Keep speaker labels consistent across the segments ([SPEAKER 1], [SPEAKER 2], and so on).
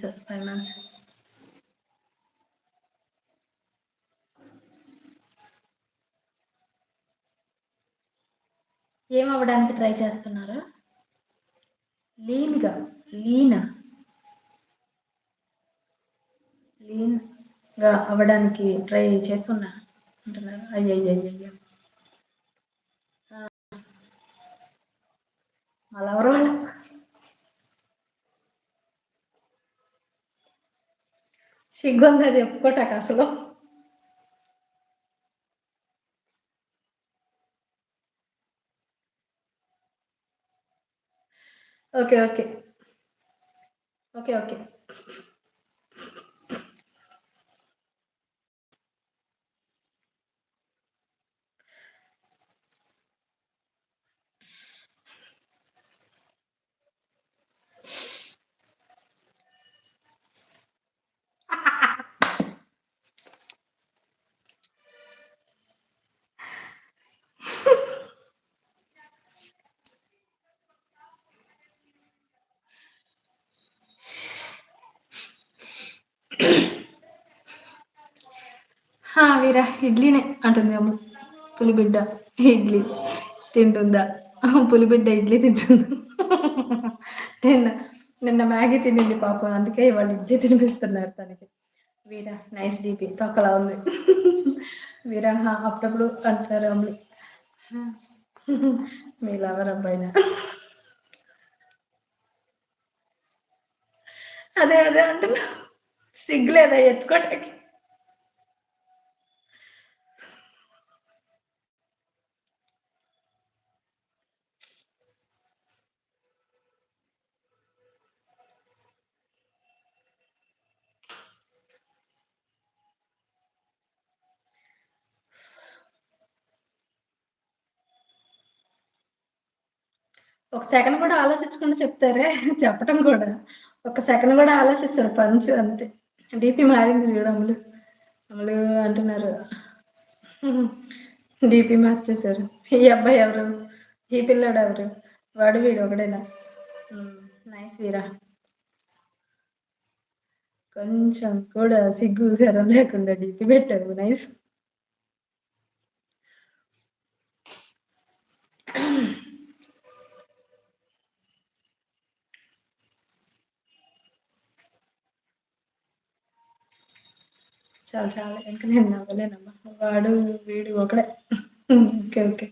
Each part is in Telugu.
[SPEAKER 1] 5 మంత్స్. ఏమవ్వడానికి ట్రై చేస్తున్నారు? లీన్‌గా, లీనా? లీన్‌గా అవ్వడానికి ట్రై చేస్తున్నా అంటున్నారా? అయ్యయ్యయ్యయ్యో! ఆ! మా లవర్ వాళ్ళ సిగ్గుందా చెప్పుకోటాకసలు? ఓకే. ఓకే. ఓకే. ఓకే. ఆ! వీరా ఇడ్లీనే అంటుందేమో. పులిబిడ్డ ఇడ్లీ తింటుందా? పులిబిడ్డ ఇడ్లీ తింటుందా? నిన్న నిన్న మ్యాగీ తినింది పాపం. అందుకే ఇవాళ ఇడ్లీ తినిపిస్తున్నారు తనకి. వీరా నైస్ డీపీ తొక్కలా ఉంది. వీరా అప్పుడప్పుడు అంటారు అమ్ములు. మీ లవర్ అబ్బాయినా? అదే అంటున్నా. సిగ్గులేదా ఎత్తుకోటానికి? ఒక సెకన్ కూడా ఆలోచించకుండా చెప్తారే చెప్పటం కూడా. ఒక్క సెకన్ కూడా ఆలోచించరు పంచ్ అంతే. డీపీ మారింది చూడు అమ్ములు. అమ్ములు అంటున్నారు. డీపీ మార్చేశారు. ఈ అబ్బాయి ఎవరు? ఈ పిల్లోడు ఎవరు? వాడు వీడు ఒకడేనా? నైస్ వీరా. కొంచెం కూడా సిగ్గు, శరం లేకుండా డీపీ పెట్టావు. నైస్. చాలా ఇంక నేను నవ్వలేనమ్మా. వాడు వీడు ఒకడే. ఓకే. ఓకే.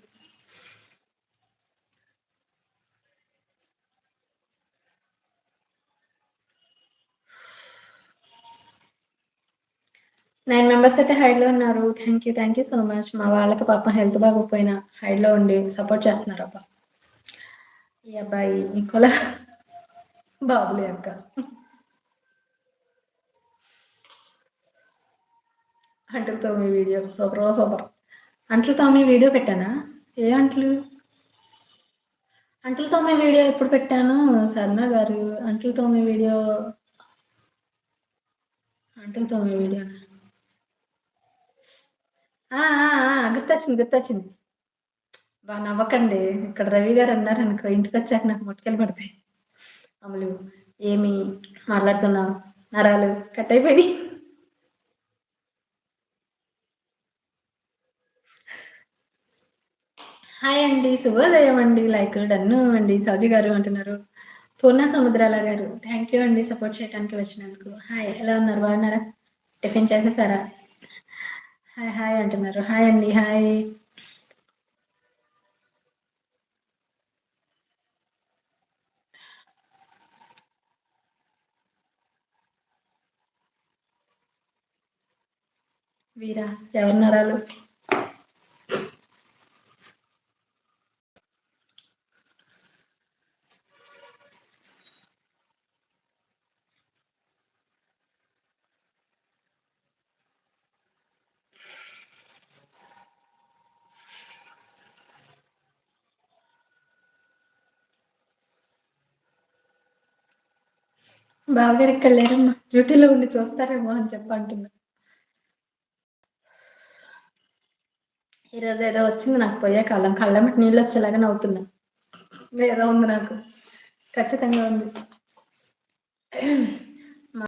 [SPEAKER 1] మెంబర్స్ అయితే హైడ్‌లో ఉన్నారు. Thank you so much. మా వాళ్ళకి పాపం హెల్త్ బాగోకపోయినా హైడ్‌లో ఉండి సపోర్ట్ చేస్తున్నారబ్బా! ఈ అబ్బాయి ఇంకోలా బాబులే అక్క. అంట్లు తోమే వీడియో సూపర్. అంట్లు తోమే వీడియో పెట్టానా? ఏ అంట్లు? అంట్లు తోమే వీడియో ఎప్పుడు పెట్టాను సాధన గారు? అంట్లు తోమే వీడియో అంట్లు తోమే వీడియోనా? గుర్తొచ్చింది. నవ్వకండి. ఇక్కడ రవి గారు అన్నారనుకో ఇంటికొచ్చాక నాకు మొటికలు పడతాయి. అమ్ములు ఏమి మాట్లాడుతున్నావు? నరాలు కట్ అయిపోయినాయి. హాయ్ అండి. శుభోదయం అండి. లైక్ డన్ను అండి. సౌజీ గారు అంటున్నారు. పూర్ణ సముద్రాల గారు థ్యాంక్ యూ అండి సపోర్ట్ చేయడానికి వచ్చినందుకు. హాయ్ ఎలా ఉన్నారు? బాగున్నారా? టిఫిన్ చేసేసారా? హాయ్ అంటున్నారు. హాయ్ అండి. హాయ్. వీరా ఎవరి నరాలు? బావగారు ఇక్కడ లేరమ్మా. డ్యూటీలో ఉండి చూస్తారేమో అని చెప్పి అంటున్నా. ఈరోజు ఏదో వచ్చింది నాకు పోయే కాలం. కళ్ళమ్మటి నీళ్ళు వచ్చేలాగా నవ్వుతున్నా. ఏదో ఉంది నాకు. ఖచ్చితంగా ఉంది.